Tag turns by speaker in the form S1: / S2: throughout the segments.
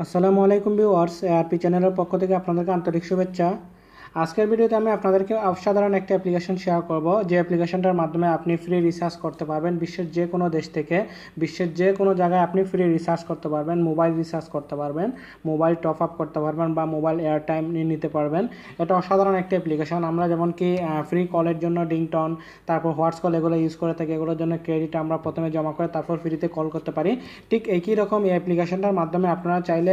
S1: আসসালামু আলাইকুম viewers, ARP চ্যানেলের পক্ষ থেকে আপনাদেরকে আন্তরিক শুভেচ্ছা। আজকের ভিডিওতে আমি আপনাদেরকে অসাধারণ একটা অ্যাপ্লিকেশন শেয়ার করব, যে অ্যাপ্লিকেশনটার মাধ্যমে আপনি ফ্রি রিসার্চ করতে পারবেন। বিশ্বের যে কোনো দেশ থেকে, বিশ্বের যে কোনো জায়গায় আপনি ফ্রি রিসার্চ করতে পারবেন, মোবাইল রিসার্চ করতে পারবেন, মোবাইল টপ আপ করতে পারবেন বা মোবাইল এয়ার টাইম নিতে পারবেন। এটা অসাধারণ একটা অ্যাপ্লিকেশন। আমরা যেমন কি ফ্রি কলের জন্য ডিংটন, তারপর হোয়াটস কল এগুলো ইউজ করে থাকি, এগুলোর জন্য ক্রেডিট আমরা প্রথমে জমা করে তারপর ফ্রিতে কল করতে পারি। ঠিক একই রকম এই অ্যাপ্লিকেশনটার মাধ্যমে আপনারা চাইলে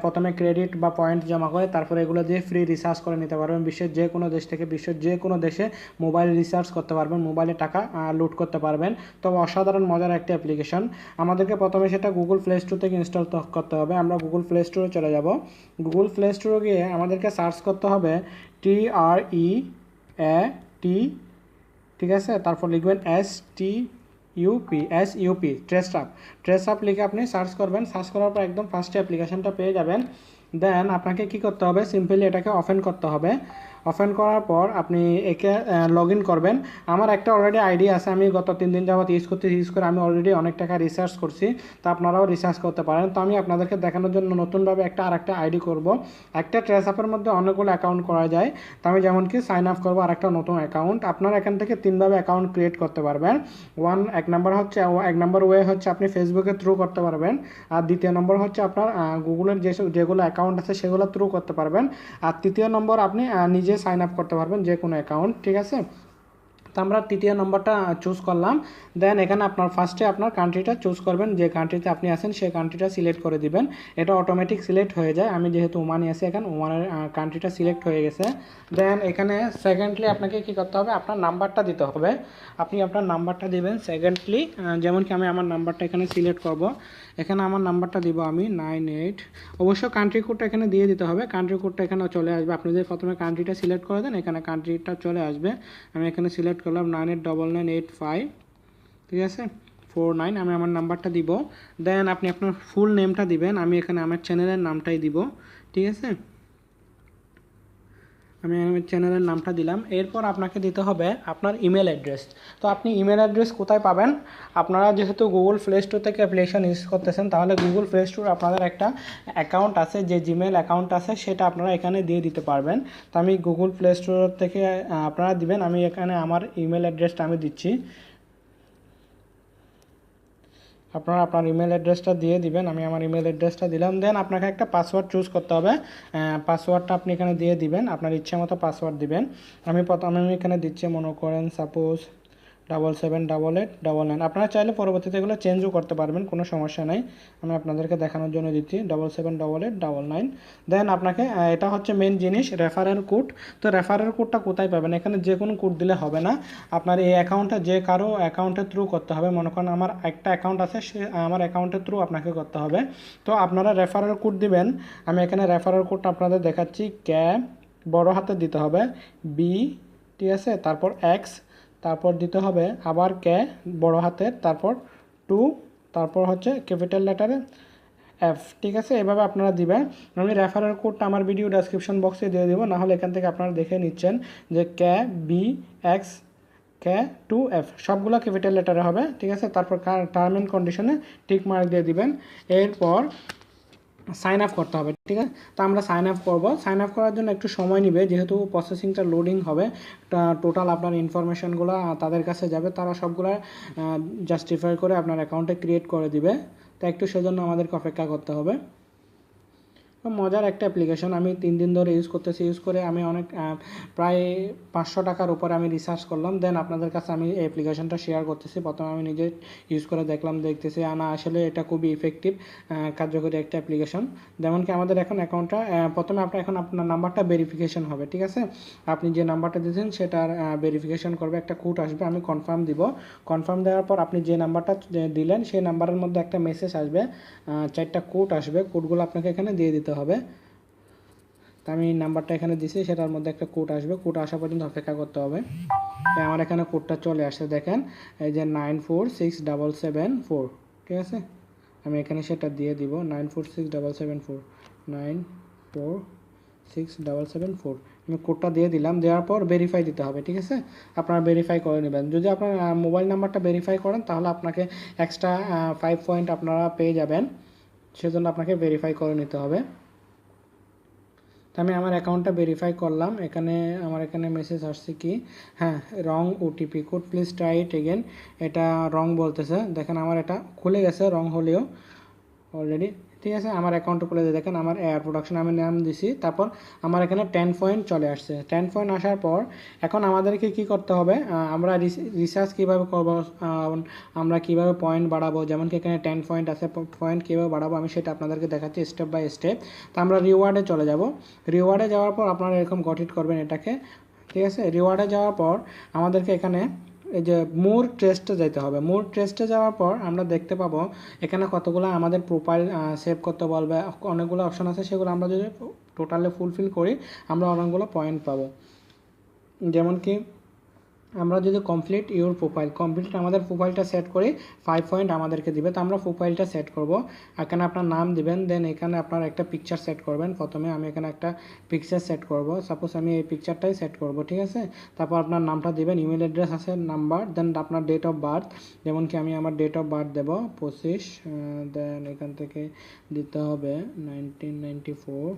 S1: প্রথমে ক্রেডিট বা পয়েন্ট জমা করে তারপরে এগুলো দিয়ে ফ্রি রিসার্চ করে নিতে পারবেন। বিশ্বের যে কোনো দেশ থেকে, বিশ্বের যে কোনো দেশে মোবাইল রিসার্চ করতে পারবেন, মোবাইলে টাকা লুট করতে পারবেন। তবে অসাধারণ মজার একটা অ্যাপ্লিকেশন। আমাদেরকে প্রথমে সেটা গুগল প্লে স্টোর থেকে ইনস্টল করতে হবে। আমরা গুগল প্লে স্টোরে চলে যাব। গুগল প্লে স্টোরে গিয়ে আমাদেরকে সার্চ করতে হবে TREAT, ঠিক আছে, তারপর লিখবেন STUP ট্রেস আপ লিখে আপনি সার্চ করবেন। সার্চ করার পর একদম ফার্স্টে অ্যাপ্লিকেশনটা পেয়ে যাবেন। দেন আপনাকে কি করতে হবে, সিম্পলি এটাকে ওপেন করতে হবে। ওপেন করার পর আপনি একে লগ ইন করবেন। আমার একটা অলরেডি আইডি আছে, আমি গত 3 দিন যাবত ইউজ করে আমি অলরেডি অনেক টাকা রিসার্চ করছি। তো আপনারাও রিসার্চ করতে পারেন। তো আমি আপনাদেরকে দেখানোর জন্য নতুনভাবে আরেকটা আইডি করব। একটা ট্রেস আপের মধ্যে অনেকগুলো অ্যাকাউন্ট করা যায়। তো আমি যেমন কি সাইন আপ করবো আরেকটা নতুন অ্যাকাউন্ট। আপনারা এখান থেকে 3ভাবে অ্যাকাউন্ট ক্রিয়েট করতে পারবেন। এক নাম্বার ওয়ে হচ্ছে আপনি ফেসবুকের থ্রু করতে পারবেন। আর দ্বিতীয় নম্বর হচ্ছে আপনার গুগলের যেগুলো অ্যাকাউন্ট আছে সেগুলো থ্রু করতে পারবেন। আর তৃতীয় নম্বর আপনি নিজে সাইন আপ করতে পারবেন যে কোনো অ্যাকাউন্ট, ঠিক আছে। তো আমরা তৃতীয় নম্বরটা চুজ করলাম। দেন এখানে আপনার ফার্স্টে আপনার কান্ট্রিটা চুজ করবেন, যে কান্ট্রিতে আপনি আছেন সেই কান্ট্রিটা সিলেক্ট করে দিবেন। এটা অটোমেটিক সিলেক্ট হয়ে যায়। আমি যেহেতু ওমানে আছি, এখন ওমানের কান্ট্রিটা সিলেক্ট হয়ে গেছে। দেন এখানে সেকেন্ডলি আপনাকে কি করতে হবে, আপনার নাম্বারটা দিতে হবে। আপনি আপনার নাম্বারটা দিবেন সেকেন্ডলি। যেমন কি আমি আমার নাম্বারটা এখানে সিলেক্ট করব। এখানে আমার নাম্বারটা দিব আমি 98। অবশ্য কান্ট্রি কোডটা এখানে দিয়ে দিতে হবে। কান্ট্রি কোডটা এখানে চলে আসবে। আপনি যদি প্রথমে কান্ট্রিটা সিলেক্ট করে দেন, এখানে কান্ট্রিটা চলে আসবে। আমি এখানে সিলেক্ট করলাম 989985, ঠিক আছে, 49। আমি আমার নাম্বারটা দিব। দেন আপনি আপনার ফুল নেমটা দিবেন। আমি এখানে আমার চ্যানেলের নামটাই দিব, ঠিক আছে। আমি আমার চ্যানেলের নামটা দিলাম। এরপর আপনাকে দিতে হবে আপনার ইমেল অ্যাড্রেস। তো আপনি ইমেল অ্যাড্রেস কোথায় পাবেন? আপনারা যেহেতু গুগল প্লে স্টোর থেকে অ্যাপ্লিকেশন ইউজ করতেছেন, তাহলে গুগল প্লে স্টোর আপনাদের একটা অ্যাকাউন্ট আছে, যে জিমেল অ্যাকাউন্ট আছে সেটা আপনারা এখানে দিয়ে দিতে পারবেন। তো আমি গুগল প্লে স্টোর থেকে আপনারা দিবেন। আমি এখানে আমার ইমেল অ্যাড্রেসটা আমি দিচ্ছি। আপনারা আপনার ইমেল অ্যাড্রেসটা দিয়ে দিবেন। আমি আমার ইমেল অ্যাড্রেসটা দিলাম। দেন আপনাকে একটা পাসওয়ার্ড চুজ করতে হবে। পাসওয়ার্ডটা আপনি এখানে দিয়ে দিবেন, আপনার ইচ্ছে মতো পাসওয়ার্ড দিবেন। আমি এখানে দিচ্ছি, মনে করেন সাপোজ 778899। আপনারা চাইলে পরবর্তীতে এগুলো চেঞ্জও করতে পারবেন, কোনো সমস্যা নেই। আমি আপনাদেরকে দেখানোর জন্য দিচ্ছি 778899। দেন আপনাকে এটা হচ্ছে মেন জিনিস, রেফারেল কোড। তো রেফারেল কোডটা কোথায় পাবেন? এখানে যে কোনো কোড দিলে হবে না, আপনার এই অ্যাকাউন্টটা যে কারো অ্যাকাউন্টের থ্রু করতে হবে। মনে করেন আমার একটা অ্যাকাউন্ট আছে, সে আমার অ্যাকাউন্টের থ্রু আপনাকে করতে হবে। তো আপনারা রেফারেল কোড দিবেন। আমি এখানে রেফারেল কোডটা আপনাদের দেখাচ্ছি। বড় হাতে দিতে হবে, বি, ঠিক আছে, তারপর এক্স, তারপর দিতে হবে আবার বড় হাতের, তারপর 2, তারপর হচ্ছে ক্যাপিটাল লেটারে এফ, ঠিক আছে। এভাবে আপনারা দিবেন। আমি রেফারেল কোডটা আমার ভিডিও ডেসক্রিপশন বক্সে দিয়ে দেবো, নাহলে এখান থেকে আপনারা দেখে নিচ্ছেন যে BX 2F সবগুলো ক্যাপিটাল লেটারে হবে, ঠিক আছে। তারপর টার্ম অ্যান্ড কন্ডিশনে টিক মার্ক দিয়ে দিবেন। এরপর সাইন আপ করতে হবে, ঠিক আছে। তো আমরা সাইন আপ করবো। সাইন আপ করার জন্য একটু সময় নেবে, যেহেতু প্রসেসিংটা লোডিং হবে। টোটাল আপনার ইনফরমেশনগুলো তাদের কাছে যাবে, তারা সবগুলো জাস্টিফাই করে আপনার অ্যাকাউন্টে ক্রিয়েট করে দিবে। তো একটু সেজন্য আমাদেরকে অপেক্ষা করতে হবে। মজার একটা অ্যাপ্লিকেশন। আমি 3 দিন ধরে ইউজ করতেছি। ইউজ করে আমি অনেক প্রায় 500 টাকার উপরে আমি রিসার্চ করলাম। দেন আপনাদের কাছে আমি এই অ্যাপ্লিকেশনটা শেয়ার করতেছি। প্রথমে আমি নিজে ইউজ করে দেখতেছি না, আসলে এটা খুবই ইফেক্টিভ, কার্যকরী একটা অ্যাপ্লিকেশন। যেমন কি আমাদের এখন অ্যাকাউন্টটা প্রথমে আপনার নাম্বারটা ভেরিফিকেশন হবে, ঠিক আছে। আপনি যে নাম্বারটা দিয়েছেন সেটার ভেরিফিকেশন করবে, একটা কোড আসবে, আমি কনফার্ম দিব। কনফার্ম দেওয়ার পর আপনি যে নাম্বারটা দিলেন সেই নাম্বারের মধ্যে একটা মেসেজ আসবে, 4টা কোড আসবে। কোডগুলো আপনাকে এখানে দিয়ে দিতে হবে। তো আমি নাম্বারটা এখানে দিছি, সেটার মধ্যে একটা কোড আসবে। কোড আসা পর্যন্ত অপেক্ষা করতে হবে। আমার এখানে কোডটা চলে আসছে, দেখেন, এই যে 946774, ঠিক আছে। আমি এখানে সেটা দিয়ে দিব, 946774, 946774। আমি কোডটা দিয়ে দিলাম। দেওয়ার পর ভেরিফাই দিতে হবে, ঠিক আছে। আপনারা ভেরিফাই করে নেবেন। যদি আপনার মোবাইল নাম্বারটা ভেরিফাই করেন, তাহলে আপনাকে এক্সট্রা 5 পয়েন্ট আপনারা পেয়ে যাবেন। সেজন্য আপনাকে ভেরিফাই করে নিতে হবে। তো আমি আমার অ্যাকাউন্টটা ভেরিফাই করলাম। আমার এখানে মেসেজ আসছে কি, হ্যাঁ wrong OTP code please try it again, এটা রং বলতেছে। দেখেন আমার এটা খুলে গেছে রং হলেও অলরেডি, ঠিক আছে। আমার অ্যাকাউন্টে খুলে দিয়ে দেখেন আমার এয়ার প্রোডাকশন আমি নাম দিছি, তারপর আমার এখানে 10 পয়েন্ট চলে আসছে। 10 পয়েন্ট আসার পর এখন আমাদেরকে কি করতে হবে, আমরা রিসার্চ কীভাবে করবো, আমরা কীভাবে পয়েন্ট বাড়াবো, যেমন কি এখানে 10 পয়েন্ট আছে, পয়েন্ট কীভাবে বাড়াবো আমি সেটা আপনাদেরকে দেখাচ্ছি স্টেপ বাই স্টেপ। তো আমরা রিওয়ার্ডে চলে যাব। রিওয়ার্ডে যাওয়ার পর আপনারা এরকম গঠিত করবেন এটাকে, ঠিক আছে। রিওয়ার্ডে যাওয়ার পর আমাদেরকে এখানে এই যে মোর টেস্টে যেতে হবে। মোর টেস্টে যাওয়ার পর আমরা দেখতে পাবো এখানে কতগুলো আমাদের প্রোফাইল সেভ করতে বলবে, অনেকগুলো অপশন আছে, সেগুলো আমরা যদি টোটালে ফুলফিল করি আমরা অনেকগুলো পয়েন্ট পাবো। যেমন কি আমরা যদি কমপ্লিট আমাদের প্রোফাইলটা সেট করি 5 পয়েন্ট আমাদেরকে দিবে। তো আমরা প্রোফাইলটা সেট করব, এখানে আপনার নাম দিবেন, দেন এখানে আপনার একটা পিকচার সেট করবেন। প্রথমে আমি এখানে একটা পিকচার সেট করব, সাপোজ আমি এই পিকচারটাই সেট করব, ঠিক আছে। তারপর আপনার নামটা দিবেন, ইমেল অ্যাড্রেস আছে, নাম্বার, দেন আপনার ডেট অফ বার্থ, যেমন কি আমি আমার ডেট অফ বার্থ দেবো 25, দেন এখান থেকে দিতে হবে 1994।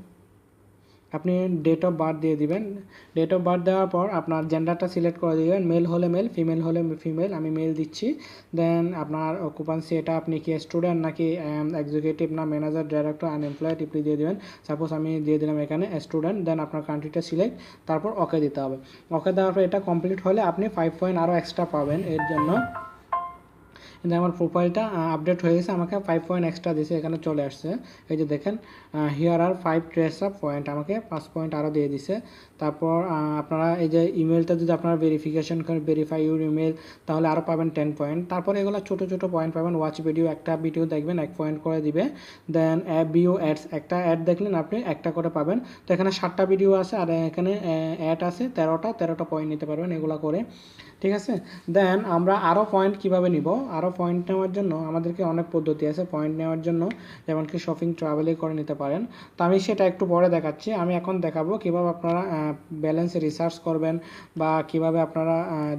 S1: আপনি ডেট অফ বার্থ দিয়ে দিবেন। ডেট অফ বার্থ দেওয়ার পর আপনার জেন্ডারটা সিলেক্ট করে দিবেন, মেল হলে মেল, ফিমেল হলে ফিমেল, আমি মেল দিচ্ছি। দেন আপনার অকুপান্সি, এটা আপনি কি স্টুডেন্ট নাকি এক্সিকিউটিভ না ম্যানেজার ডাইরেক্টর আনএমপ্লয়েড টিপি দিয়ে দিবেন। সাপোজ আমি দিয়ে দিলাম এখানে স্টুডেন্ট, দেন আপনার কান্ট্রিটা সিলেক্ট, তারপর ওকে দিতে হবে। ওকে দেওয়ার পর এটা কমপ্লিট হলে আপনি 5 পয়েন্ট আরও এক্সট্রা পাবেন এর জন্য। কিন্তু আমার প্রোফাইলটা আপডেট হয়ে গেছে, আমাকে 5 পয়েন্ট এক্সট্রা দিয়েছে, এখানে চলে আসছে। এই যে দেখেন here are 5 trace of point, আমাকে 5 পয়েন্ট আরও দিয়ে দিছে। তারপর আপনারা এই যে ইমেলটা যদি আপনারা ভেরিফিকেশন করেন, ভেরিফাই ইউর ইমেল, তাহলে আরও পাবেন 10 পয়েন্ট। তারপর এগুলো ছোটো ছোটো পয়েন্ট পাবেন। ওয়াচ ভিডিও, একটা ভিডিও দেখবেন 1 পয়েন্ট করে দিবে। দেন ভিও অ্যাডস, একটা অ্যাড দেখলেন আপনি একটা করে পাবেন। তো এখানে 7টা ভিডিও আছে আর এখানে অ্যাড আছে 13টা পয়েন্ট নিতে পারবেন এগুলো করে, ঠিক আছে। দেন আমরা আরও পয়েন্ট কিভাবে নিব, আরও পয়েন্ট নেওয়ার জন্য আমাদেরকে অনেক পদ্ধতি আছে পয়েন্ট নেওয়ার জন্য, যেমন কি শপিং ট্রাভেলে করে নিতে পারেন। তো আমি সেটা একটু পরে দেখাচ্ছি। আমি এখন দেখাবো কীভাবে আপনারা ব্যালেন্স রিসার্চ করবেন, বা কিভাবে আপনারা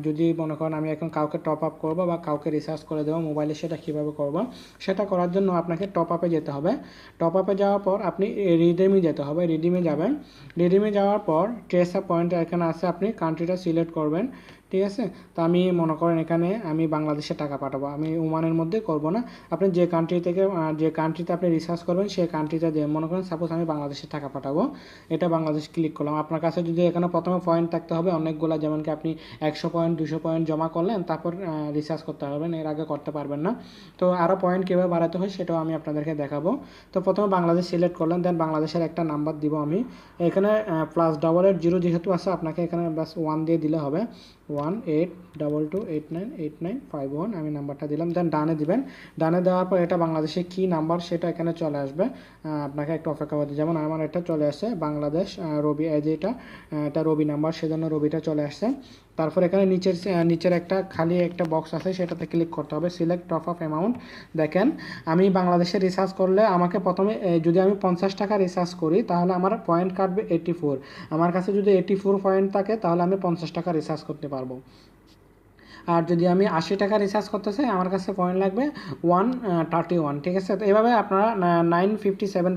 S1: যদি মনে করেন আমি এখন কাউকে টপ আপ করবো বা কাউকে রিসার্চ করে দেবো মোবাইলে, সেটা কীভাবে করবো। সেটা করার জন্য আপনাকে টপ আপে যেতে হবে। টপ আপে যাওয়ার পর আপনি রিডিমে যেতে হবে, রিডিমে যাবেন। রিডিমে যাওয়ার পর ট্রেস অফ পয়েন্ট এখানে আছে, আপনি কান্ট্রিটা সিলেক্ট করবেন, ঠিক আছে। তো আমি মনে করেন এখানে আমি বাংলাদেশে টাকা পাঠাবো, আমি ওমানের মধ্যে করব না। আপনি যে কান্ট্রি থেকে যে কান্ট্রিতে আপনি রিসার্চ করবেন সেই কান্ট্রিটা দিয়ে, মনে করেন সাপোজ আমি বাংলাদেশে টাকা পাঠাবো, এটা বাংলাদেশ ক্লিক করলাম। আপনার কাছে যদি এখানে প্রথমে পয়েন্ট থাকতে হবে অনেকগুলো, যেমন কি আপনি 100 পয়েন্ট 200 পয়েন্ট জমা করলেন, তারপর রিসার্চ করতে পারবেন, এর আগে করতে পারবেন না। তো আরও পয়েন্ট কীভাবে বাড়াতে হয় সেটাও আমি আপনাদেরকে দেখাবো। তো প্রথমে বাংলাদেশ সিলেক্ট করলেন, দেন বাংলাদেশের একটা নাম্বার দিব আমি এখানে, +880 যেহেতু আছে আপনাকে এখানে বাস 1 দিয়ে দিলে হবে। 1822898951 আমি নাম্বারটা দিলাম, দেন ডানে দিবেন। ডানে দেওয়ার পর এটা বাংলাদেশে কি নাম্বার সেটা এখানে চলে আসবে, আপনাকে একটু অপেক্ষা করতে। যেমন আমার এটা চলে আসছে বাংলাদেশ রবি, এই যে এটা রবি নাম্বার, সেজন্য রবিটা চলে আসছে। তারপর এখানে নিচের একটা খালি একটা বক্স আছে, সেটাতে ক্লিক করতে হবে, সিলেক্ট টপ আপ অ্যামাউন্ট। দেখেন আমি বাংলাদেশে রিসার্চ করলে আমাকে প্রথমে যদি আমি 50 টাকা রিসার্চ করি তাহলে আমার পয়েন্ট কাটবে 84। আমার কাছে যদি 84 পয়েন্ট থাকে তাহলে আমি 50 টাকা রিসার্চ করতে পারবো। আর যদি আমি 80 টাকা রিচার্জ করতে চাই আমার কাছে পয়েন্ট লাগবে 131, ঠিক আছে। তো এইভাবে আপনারা 957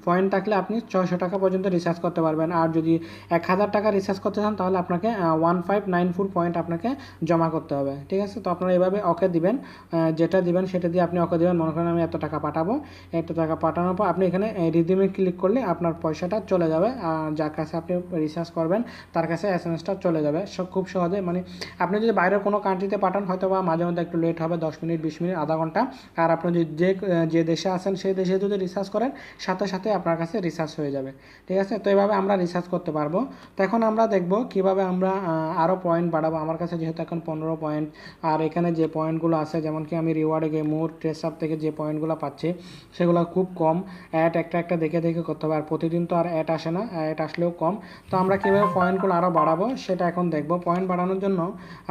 S1: পয়েন্ট থাকলে আপনি 600 টাকা পর্যন্ত রিচার্জ করতে পারবেন। আর যদি 1000 টাকা রিচার্জ করতে চান তাহলে আপনাকে 1594 পয়েন্ট আপনাকে জমা করতে হবে, ঠিক আছে। তো আপনারা এইভাবে ওকে দিবেন, যেটা দিবেন সেটা দিয়ে আপনি ওকে দিবেন। মনে করেন আমি এত টাকা পাঠাবো, এত টাকা পাঠানোর পর আপনি এখানে রিডিমে ক্লিক করলে আপনার পয়সাটা চলে যাবে, যার কাছে আপনি রিচার্জ করবেন তার কাছে এসএমএসটা চলে যাবে খুব সহজে। মানে আপনি যদি বাইরের কোনো কান্ট্রিতে পাঠান হয়তো বা মাঝে মধ্যে একটু লেট হবে, 10 মিনিট 20 মিনিট আধা ঘন্টা। আর আপনি যে দেশে আছেন সেই দেশে যদি রিসার্চ করেন সাথে সাথে আপনার কাছে রিসার্চ হয়ে যাবে, ঠিক আছে। তো এইভাবে আমরা রিসার্চ করতে পারবো। তো এখন আমরা দেখব কিভাবে আমরা আরও পয়েন্ট বাড়াবো। আমার কাছে যেহেতু এখন 15 পয়েন্ট, আর এখানে যে পয়েন্টগুলো আছে যেমন কি আমি রিওয়ার্ডে গিয়ে মোর ট্রেস আপ থেকে যে পয়েন্টগুলো পাচ্ছি সেগুলো খুব কম। অ্যাড একটা দেখে করতে হবে, আর প্রতিদিন তো আর অ্যাড আসে না, অ্যাড আসলেও কম। তো আমরা কীভাবে পয়েন্টগুলো আরও বাড়াবো সেটা এখন দেখব। পয়েন্ট বাড়ানোর জন্য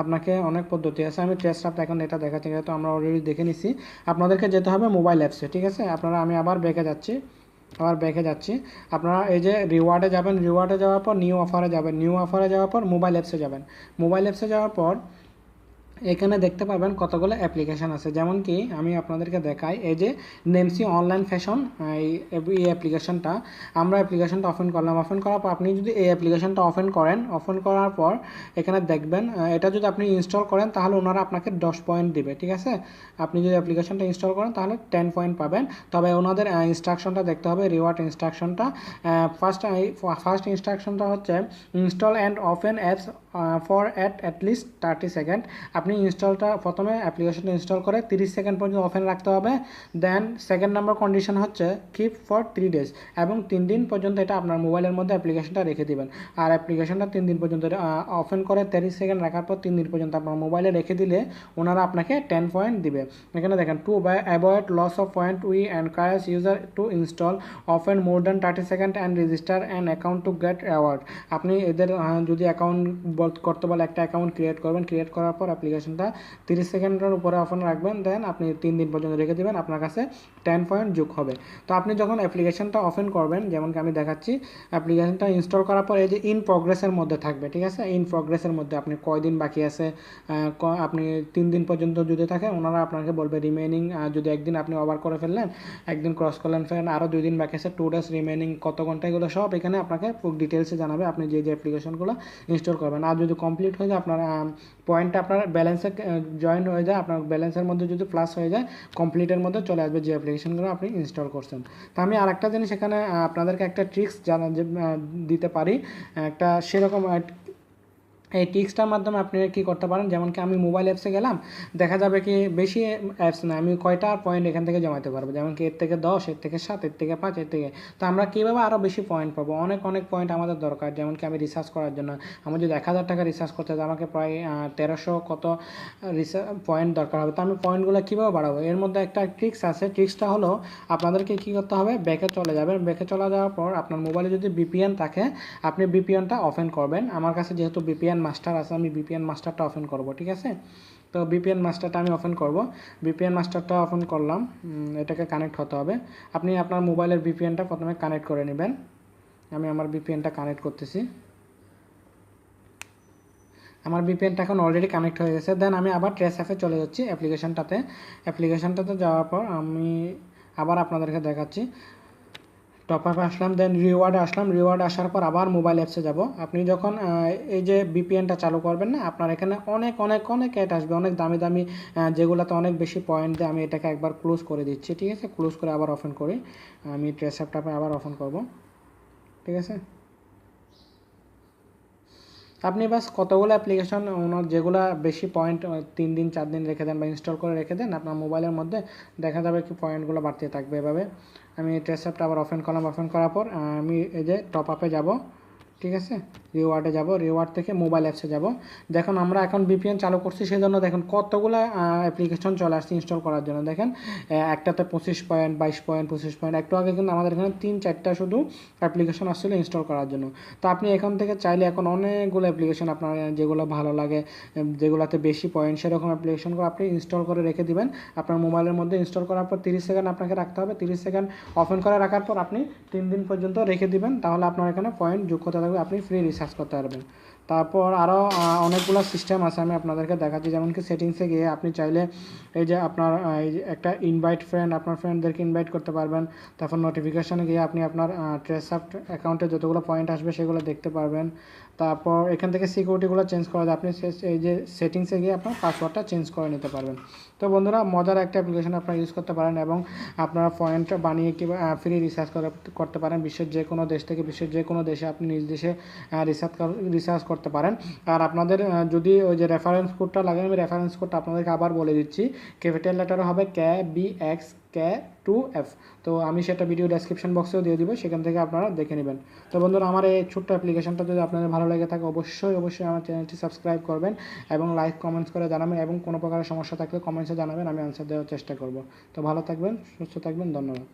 S1: আপনাকে অনেক পদ্ধতি আছে, আমি ট্রেস আপ এখন এটা দেখাচ্ছি, তো আমরা অলরেডি দেখে নিছি। আপনাদেরকে যেতে হবে মোবাইল অ্যাপসে, ঠিক আছে। আমি আবার ব্যাকে যাচ্ছি। আপনারা এই যে রিওয়ার্ডে যাবেন, রিওয়ার্ডে যাওয়ার পর নিউ অফারে যাবেন, নিউ অফারে যাওয়ার পর মোবাইল অ্যাপসে যাবেন। মোবাইল অ্যাপসে যাওয়ার পর এখানে দেখতে পাবেন কতগুলো অ্যাপ্লিকেশান আছে, যেমন কি আমি আপনাদেরকে দেখাই, এই যে নেমসি অনলাইন ফ্যাশন, এই অ্যাপ্লিকেশনটা আমরা অ্যাপ্লিকেশনটা ওপেন করলাম। ওপেন করার পর আপনি যদি এই অ্যাপ্লিকেশনটা ওপেন করেন, ওপেন করার পর এখানে দেখবেন এটা যদি আপনি ইনস্টল করেন তাহলে ওনারা আপনাকে 10 পয়েন্ট দিবে, ঠিক আছে। আপনি যদি অ্যাপ্লিকেশনটা ইনস্টল করেন তাহলে 10 পয়েন্ট পাবেন। তবে ওনাদের ইনস্ট্রাকশনটা দেখতে হবে, রিওয়ার্ড ইনস্ট্রাকশনটা। ফার্স্ট ইনস্ট্রাকশনটা হচ্ছে install and open apps for at least 30 second. আপনি ইনস্টলটা প্রথমে অ্যাপ্লিকেশনটা ইনস্টল করে 30 সেকেন্ড পর্যন্ত ওপেন রাখতে হবে। দেন সেকেন্ড নাম্বার কন্ডিশন হচ্ছে কিপ ফর 3 ডেজ, এবং 3 দিন পর্যন্ত এটা আপনার মোবাইলের মধ্যে অ্যাপ্লিকেশনটা রেখে দিবেন। আর অ্যাপ্লিকেশনটা 3 দিন পর্যন্ত ওপেন করে 30 সেকেন্ড রাখার পর 3 দিন পর্যন্ত আপনার মোবাইলে রেখে দিলে ওনারা আপনাকে 10 পয়েন্ট দিবে। এখানে দেখেন, to avoid loss of point we encourage user to install open more than 30 second and register an account to get award. আপনি এদের যদি অ্যাকাউন্ট করতে বলে একটা অ্যাকাউন্ট ক্রিয়েট করবেন, ক্রিয়েট করার পর অ্যাপ্লিকেশনটা 30 সেকেন্ডের উপরে ওপেন রাখবেন। দেন আপনি 3 দিন পর্যন্ত রেখে দেবেন, আপনার কাছে 10 পয়েন্ট যোগ হবে। তো আপনি যখন অ্যাপ্লিকেশনটা ওপেন করবেন, যেমনকি আমি দেখাচ্ছি, অ্যাপ্লিকেশনটা ইনস্টল করার পর এই যে ইন প্রগ্রেসের মধ্যে থাকবে, ঠিক আছে। ইন প্রগ্রেসের মধ্যে আপনি কয়দিন বাকি আছে, আপনি 3 দিন পর্যন্ত যদি থাকে ওনারা আপনাকে বলবে রিমেনিং, যদি একদিন আপনি ওভার করে ফেললেন, একদিন ক্রস করলেন, ফেলেন আরও 2 দিন বাকি আছে, 2 ডেজ রিমেনিং, কত ঘন্টা, এগুলো সব এখানে আপনাকে ডিটেলসে জানাবে আপনি যে যে অ্যাপ্লিকেশনগুলো ইনস্টল করবেন। আর যদি কমপ্লিট হয়ে যায়, আপনার পয়েন্টটা আপনার ব্যালেন্সে জয়েন হয়ে যায়, আপনার ব্যালেন্সের মধ্যে যদি প্লাস হয়ে যায়, কমপ্লিটের মধ্যে চলে আসবে যে অ্যাপ্লিকেশনগুলো আপনি ইনস্টল করছেন। তো আমি আরেকটা জিনিস এখানে আপনাদেরকে একটা ট্রিক্স দিতে পারি, একটা সেরকম এই ট্রিক্সটার মাধ্যমে আপনি কী করতে পারেন, যেমন কি আমি মোবাইল অ্যাপসে গেলাম, দেখা যাবে কি বেশি অ্যাপস না, আমি কয়টা পয়েন্ট এখান থেকে জমাতে পারবো, যেমন কি এর থেকে 10, এর থেকে 7, এর থেকে 5, এর থেকে। তো আমরা কীভাবে আরও বেশি পয়েন্ট পাবো, অনেক পয়েন্ট আমাদের দরকার। যেমন কি আমি রিসার্চ করার জন্য আমার যদি 1000 টাকা রিসার্চ করতে হয়, আমাকে প্রায় 1300 কত পয়েন্ট দরকার হবে। তো আমি পয়েন্টগুলো কীভাবে বাড়াবো, এর মধ্যে একটা ট্রিক্স আছে। ট্রিক্সটা হলো আপনাদেরকে কী করতে হবে, ব্যাকে চলে যাবেন। ব্যাকে চলে যাওয়ার পর আপনার মোবাইলে যদি বিপিএন থাকে, আপনি বিপিএনটা ওপেন করবেন। আমার কাছে যেহেতু বিপিএন মাস্টার আছে, আমি বিপিএন মাস্টারটা ওপেন করব, ঠিক আছে। তো বিপিএন মাস্টারটা আমি ওপেন করব। বিপিএন মাস্টারটা ওপেন করলাম, এটাকে কানেক্ট হতে হবে। আপনি আপনার মোবাইলের বিপিএনটা প্রথমে কানেক্ট করে নেবেন। আমি আমার বিপিএনটা কানেক্ট করতেছি। আমার বিপিএনটা এখন অলরেডি কানেক্ট হয়ে গেছে। দেন আমি আবার ট্রেস অ্যাপে চলে যাচ্ছি, অ্যাপ্লিকেশনটাতে যাওয়ার পর আমি আবার আপনাদেরকে দেখাচ্ছি। টপ আপে আসলাম, দেন রিওয়ার্ডে আসলাম। রিওয়ার্ড আসার পর আবার মোবাইল অ্যাপসে যাব। আপনি যখন এই যে বিপিএনটা চালু করবেন না, আপনার এখানে অনেক অ্যাড আসবে, অনেক দামি যেগুলোতে অনেক বেশি পয়েন্ট দেয়। আমি এটাকে একবার ক্লোজ করে দিচ্ছি, ঠিক আছে। ক্লোজ করে আবার ওপেন করি, আমি ট্রেস অ্যাপটাপে আবার ওপেন করব, ঠিক আছে। আপনি বাস কতগুলো অ্যাপ্লিকেশন ওনার যেগুলো বেশি পয়েন্ট 3 দিন 4 দিন রেখে দেন বা ইনস্টল করে রেখে দেন, আপনার মোবাইলের মধ্যে দেখা যাবে কি পয়েন্টগুলো বাড়তে থাকবে এভাবে। আমি ট্রেস অ্যাপটা আবার ওপেন করলাম। ওপেন করার পর আমি এই যে টপ আপে যাব, ঠিক আছে। রিওয়ার্ডে যাব, রিওয়ার্ড থেকে মোবাইল অ্যাপসে যাব। দেখুন আমরা এখন বিপিএন চালু করছি, সেই জন্য দেখুন কতগুলো অ্যাপ্লিকেশন চলে আসছে ইনস্টল করার জন্য। দেখেন একটাতে 25 পয়েন্ট, 22 পয়েন্ট, 25 পয়েন্ট। একটু আগে কিন্তু আমাদের এখানে 3-4টা শুধু অ্যাপ্লিকেশন আসছিল ইনস্টল করার জন্য। তো আপনি এখান থেকে চাইলে এখন অনেকগুলো অ্যাপ্লিকেশন আপনার যেগুলো ভালো লাগে, যেগুলোতে বেশি পয়েন্ট, সেরকম অ্যাপ্লিকেশনগুলো আপনি ইনস্টল করে রেখে দিবেন আপনার মোবাইলের মধ্যে। ইনস্টল করার পর 30 সেকেন্ড আপনাকে রাখতে হবে। 30 সেকেন্ড ওপেন করে রাখার পর আপনি 3 দিন পর্যন্ত রেখে দিবেন, তাহলে আপনার এখানে পয়েন্ট যোগ করতে থাকবে, আপনি ফ্রি রিচার্জ করতে পারবেন। তারপর আরও অনেকগুলো সিস্টেম আছে, আমি আপনাদেরকে দেখাচ্ছি। যেমন কি সেটিংসে গিয়ে আপনি চাইলে এই যে আপনার এই যে একটা ইনভাইট ফ্রেন্ড, আপনার ফ্রেন্ডদেরকে ইনভাইট করতে পারবেন। তারপর নোটিফিকেশানে গিয়ে আপনি আপনার ট্রেসঅ্যাপ অ্যাকাউন্টে যতগুলো পয়েন্ট আসবে সেগুলো দেখতে পারবেন। তারপর এখান থেকে সিকিউরিটিগুলো চেঞ্জ করা যায়, আপনি এই যে সেটিংসে গিয়ে আপনার পাসওয়ার্ডটা চেঞ্জ করে নিতে পারবেন। তো বন্ধুরা, মজার একটা অ্যাপ্লিকেশন আপনারা ইউজ করতে পারেন এবং আপনারা পয়েন্ট বানিয়ে কিংবা ফ্রি রিচার্জ করতে পারেন। বিশ্বের যে কোনো দেশ থেকে বিশ্বের যে কোনো দেশে আপনি নিজ দেশে রিচার্জ করতে পারেন। আর আপনাদের যদি ওই যে রেফারেন্স কোডটা লাগে, আমি রেফারেন্স কোডটা আপনাদেরকে আবার বলে দিচ্ছি। ক্যাপিটাল লেটারে হবে KBXK2F। তো আমি সেটা ভিডিও ডেসক্রিপশন বক্সেও দিয়ে দিব, সেখান থেকে আপনারা দেখে নেবেন। তো বন্ধুরা, আমার এই ছোট্ট অ্যাপ্লিকেশনটা যদি আপনাদের ভালো লেগে থাকে, অবশ্যই আমার চ্যানেলটি সাবস্ক্রাইব করবেন এবং লাইক কমেন্টস করে জানাবেন, এবং কোনো প্রকারের সমস্যা থাকলে কমেন্টসে জানাবেন, আমি আনসার দেওয়ার চেষ্টা করব। তো ভালো থাকবেন, সুস্থ থাকবেন, ধন্যবাদ।